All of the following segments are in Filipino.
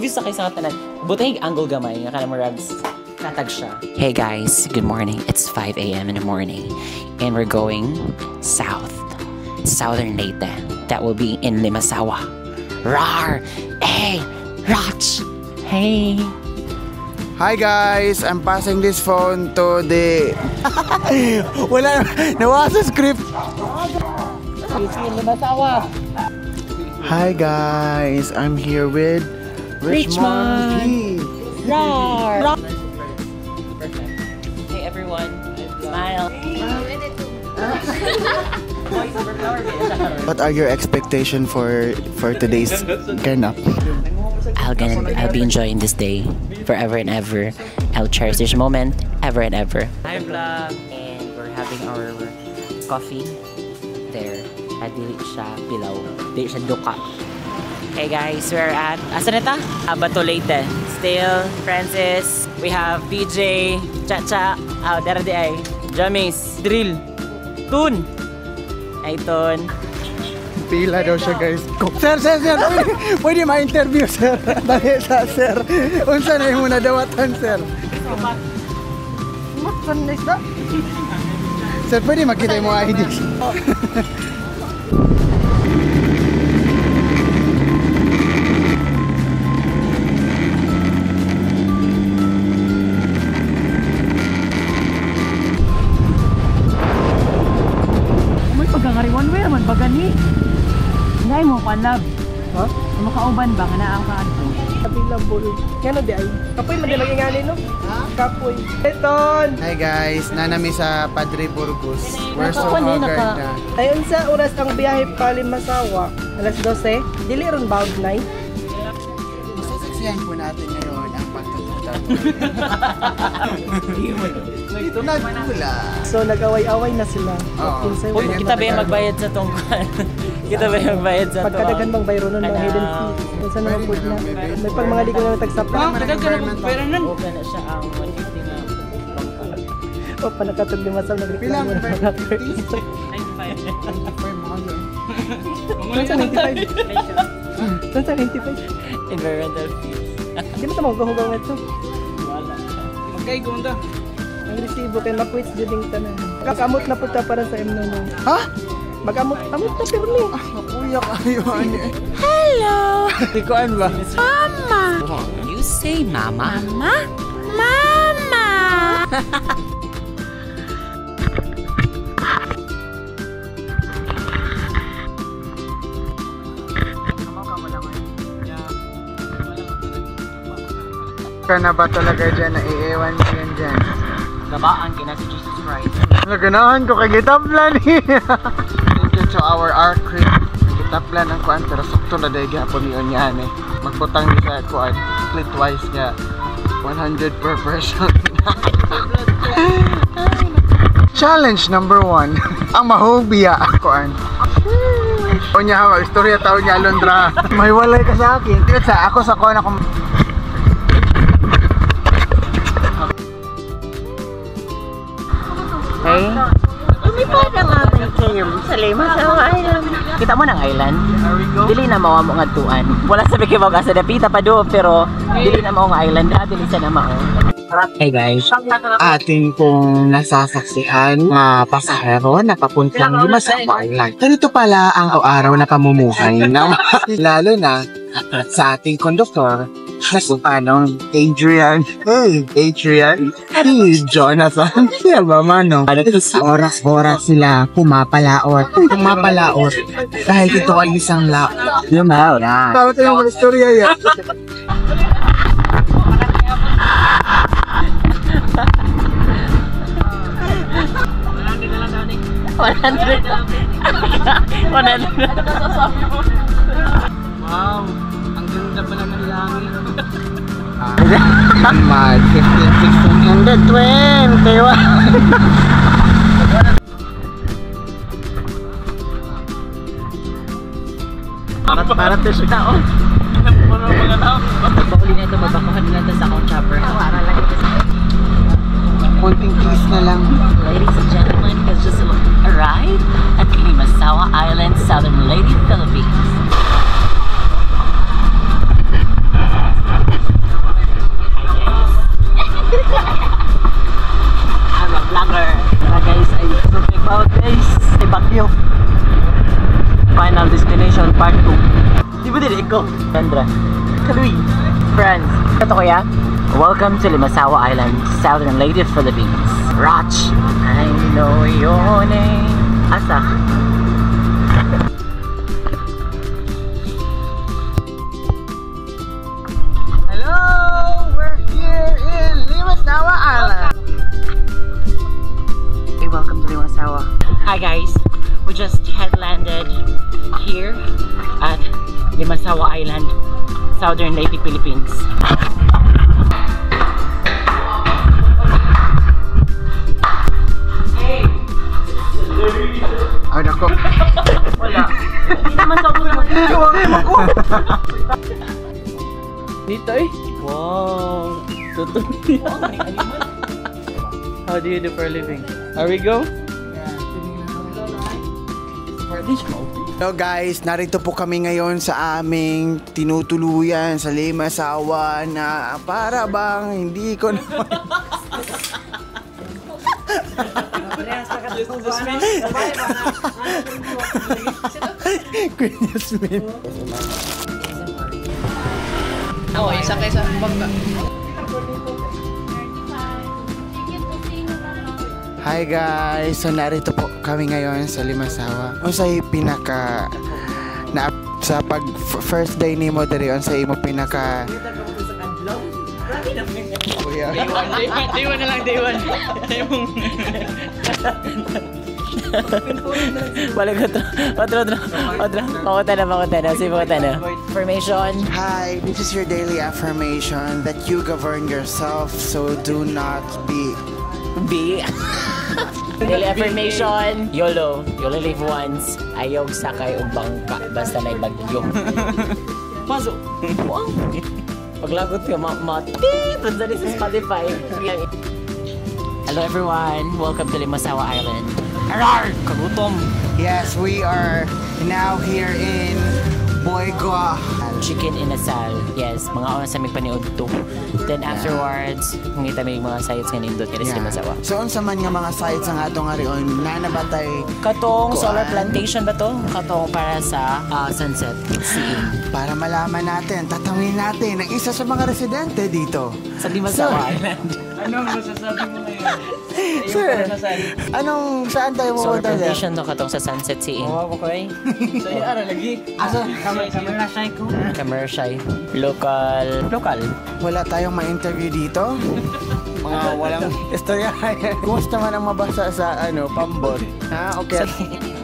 obvious sa kayo sa tanan. Butay angle gamay nga kana mo Rabs. Natag siya. Hey guys, good morning. It's 5 a.m. in the morning and we're going south. Southern Leyte. That will be in Limasawa. Rar! Hey! Roch! Hey! Hi guys! I'm passing this phone to the... Wala! Nawasa script! Limasawa! Hi guys! I'm here with... Richmond! Rar! Hey everyone! Smile! What are your expectations for today's ganap? I'll be enjoying this day forever and ever. I'll cherish this moment ever and ever. Hi vlog! And we're having our coffee there. Dili siya pilaw. Dili siya duka. Hey guys, we're at asan ito? Bato Leyte. Still, Francis. We have DJ, Chacha, there di ay. Jamis, Drill, Tun. Ay Tun. Pila daw siya guys. Sir! Pwede ma-interview sir. Dali sa sir. Unsa na yung muna dawatan sir? Sir, pwede makita yung mga ID. Pagkangariwan mo naman bagani. Ngay mo panlab. Ha? Makauban ba nga naa ka adto? Available. Kano di ay? Kapoy man lagi ngani no? Ha? Kapoy. Eton. Hi guys, nanami sa Padre Burgos. We're so haggard na. Ayon sa oras ang biyahe pa Limasawa. Alas 12. Dili ron bawd night. Sasaksihan po natin ngayon ang pagtututan. Nagpula. So nag-away-away na sila. Oo. Uy, kita ba yung magbayad sa tungkuan? Kita ba yung magbayad sa pagkadagan bang bayro nun mga hidden fee. Kung saan naman po na. May pag mga ligaw na tagsapa. Kadaghan ng pera nun. Okay na siya ang 150 na bangka. O panakatog Limasaw nagreklamo na mga first. Saan sa 95? Saan sa 95? Environmental fees. Di ba ito magkahugaw nga ito? Wala. Magkaigunda. Ang resibo kay makwits duding tanan. Kakamot na puta para sa imno mo. Ha? Magamot na pirmi. Kuya kayo ani. Hello! Tikuan ba? Mama! You say mama? Mama? Mama! Ka na ba talaga dyan na iiwan mo yan dyan? Gabaan kina si Jesus Christ. Naganahan ko kay Gitaplan Thank you to our art crew. Gitaplan ang kuan pero sakto na dahil gapon yun yan eh. Magputang niya sa kuan. Split-wise nga 100 per person. Challenge number 1. Ang mahubya kuan. O niya hawa, istorya tao niya Alondra. May walay ka sa akin. Tiyot sa ako sa kuan ako. Hey? Lumipad ang aming kayo sa Limasawa Island. Kita mo ng island? Dili na mawa mo nga tuan. Wala sabi kayo mga sa dapita pa do, pero dili na mao nga island ha, dili sa na mao. Hey guys, Ating pong nasasaksihan na pasahero na papuntang Limasawa Island. Ganito pala ang araw na pamumuhay lalo na sa ating konduktor na kung anong Adrian. Hey, Adrian. Hey, Jonathan. Siya ba man, no? Oras-oras sila pumapalaot. Dahil ito ay isang lumaw na. Tama tayo mga istorya yan. Wow. Ang ganda pala ng langit. Mad, 15, 16, 120. para to siya tao. Pakuli na ito, mabakuhan na ito sa akong chopper. Para lang ito sa konting kiss na lang. Ladies and gentlemen, has just arrived at Limasawa Island, Southern Leyte, Philippines. ko. Sandra. Kaluy. Friends. Ito kuya. Welcome to Limasawa Island, Southern Leyte, Philippines. Rach. I know your name. Asa. Hello! We're here in Limasawa Island. Hey, welcome to Limasawa. Hi guys. We just headlanded here at Limasawa Island, Southern Leyte, Philippines. Ay, nako. Wala. Hindi naman sa ako. Dito eh. Wow. Tutuloy. How do you do for a living? Are we go? Hello guys, narito po kami ngayon sa aming tinutuluyan sa Limasawa na para bang hindi ko naman... Queen Yasmin. Oo, isa kayo sa bangka. Hi guys! So narito po kami ngayon sa Limasawa. Unsay pinaka na sa pag first day nimo diri unsay mo pinaka Day one na lang, day one. Balik ko to. Otro. Pakuta na. Sige, pakuta na. Affirmation. Hi, this is your daily affirmation that you govern yourself, so do not be B. Daily affirmation. YOLO. You only live once. Ayaw sakay o bangka. Basta na ibagyo. Pasok. Wow. Paglagot ka, mati. Tanzali sa Spotify. Hello everyone. Welcome to Limasawa Island. Arar! Kagutom. Yes, we are now here in Boygoa. Chicken inasal. Yes, mga oras sa may paniod to. Then afterwards, ngita may mga sites nga nindot kaya sa Limasawa. So unsa man nga mga sites ang atong arion nanabatay Katong Kuan. solar plantation ba to? Katong para sa sunset scene. para malaman natin, tatawin natin ang isa sa mga residente dito. Sa Limasawa Island. Anong masasabi mo ngayon? Sir, anong saan tayo Solar pupunta sir? plantation to katong sa sunset scene. Wow, okay. So, yun, ara lagi. Asa? Camera shy ko. Commercial. Local. Wala tayong ma-interview dito. Mga walang istorya. Kumusta man ang mabasa sa pambot? Ha? Okay.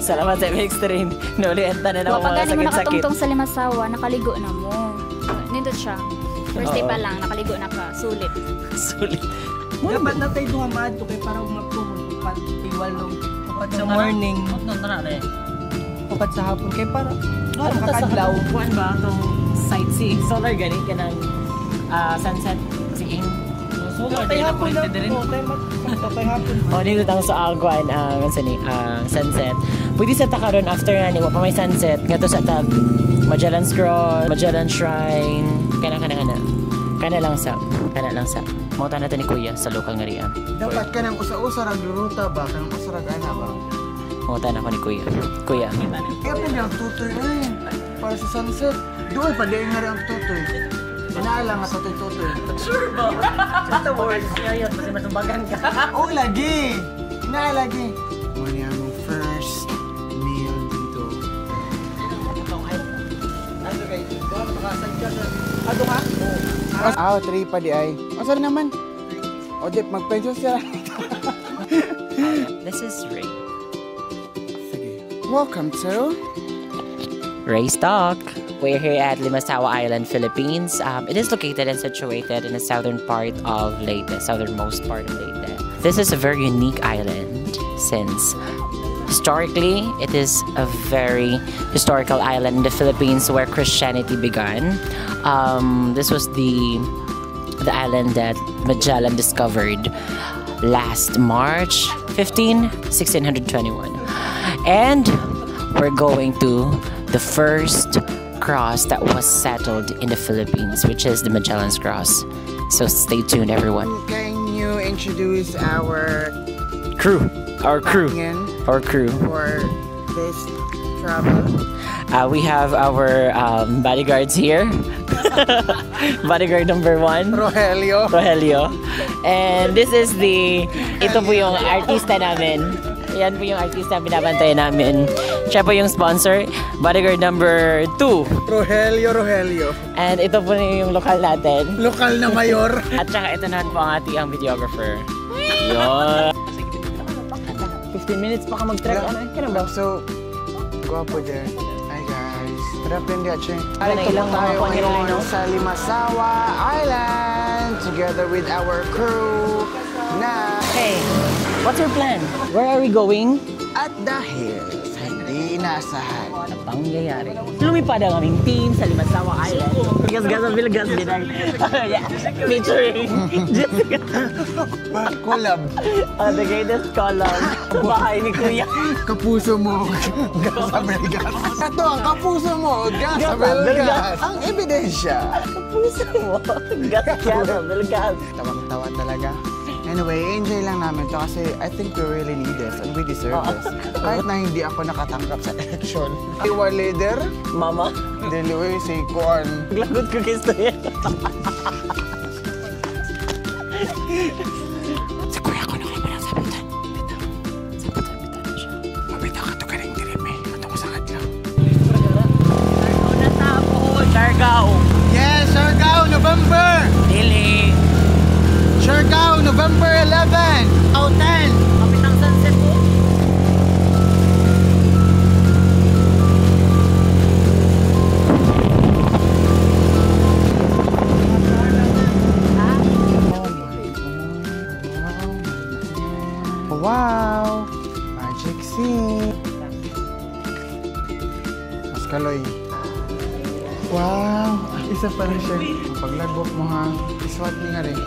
Salamat sa extreme. Nulienta na naman mga Pag gani mo sakit-sakit. nakatungtong sa Limasawa, nakaligo na mo. Nindot siya. First day pa lang, nakaligo na ka. Sulit. Sulit. Dapat na tayo duhamad to kay para umagpuhon. Upat, iwalong. Upat sa morning. Upat sa hapon. Kay para makakadlaw. Kuan ba itong sightseeing? Solar gani ka ng sunset seeing. Tatay hapon lang. Tatay hapon. O, dito tang sa agwan ang sunset. Pwede sa takaron after nga niwa pa may sunset. Nga to sa tag Magellan's Cross, Magellan Shrine. Kana lang sa. Mauta na ni Kuya sa local nga riyan. Dapat ka nang usa-usa rag ruta ba? Kanang usa rag ana ba? Mauta na ko ni Kuya. Kuya. Kaya pa niya ang tutoy para sa sunset. Doon pa din nga rin ang tutoy. Inaalang nga tutoy. Sure ba? Sa words niya yun. Kasi matumbagan ka. Oo, lagi! Inaalagi. Muna ang first meal dito. Ano ka? Ah, 3 pa di ay. O, sorry naman. O, Dip, mag-pesos siya. This is Ray. Sige. Welcome to... Ray's Talk. We're here at Limasawa Island, Philippines. It is located and situated in the southern part of Leyte, southernmost part of Leyte. This is a very unique island since historically it is a very historical island in the Philippines where Christianity began. This was the island that Magellan discovered last March 1621. And we're going to the first cross that was settled in the Philippines, which is the Magellan's Cross. So stay tuned, everyone. Can you introduce our Our crew. companion Our crew. for this travel. We have our bodyguards here. Bodyguard number 1. Rogelio. Rogelio. And this is ito po yung artista namin. Yan po yung artista na binabantayan namin. Siya po yung sponsor. Bodyguard number 2. Rogelio. And ito po yung lokal natin. Lokal na mayor. At saka ito naman po ang ating videographer. Yun. 15 minutes pa ka mag-trek. Ano ka na ba? So, guwapo dyan. Hi guys. Rappelin dia, Cheng. Ano, ilang mga tayo kuwan nila, ngayon no? sa Limasawa Island together with our crew na Hey, what's your plan? Where are we going? at dahil sa hindi inaasahan. Ano pangyayari? Lumipad ang aming team sa Limasawa Island. Gas-gas ang Bilgas binag. Yeah, featuring Jessica. Collab. The greatest collab. Bahay ni Kuya. Kapuso mo, gas sa Belgas. Ito ang kapuso mo, gas sa Belgas. Ang ebidensya. Puso mo. Gas-gas ang Bilgas. Tawang-tawa talaga. Anyway, enjoy lang namin to kasi I think we really need this and we deserve this. Kahit na hindi ako nakatanggap sa election. Iwa leader, Mama, delivery si Kuan. lagot ko kay Stoyan. Si kuya ko na kayo palang sabitan. Sabitan na siya. Mabita ka to ka rin dirime. Ito ko sa kadlaw. Una sa ako, Siargao. Yes, Siargao, November! Dili. Siargao, November 11! O 10! Kapitang Sunset po. Wow! Magic scene! Mas kaloy. Wow! Isa pala siya. Paglagok mo ha, iswat niya nga rin.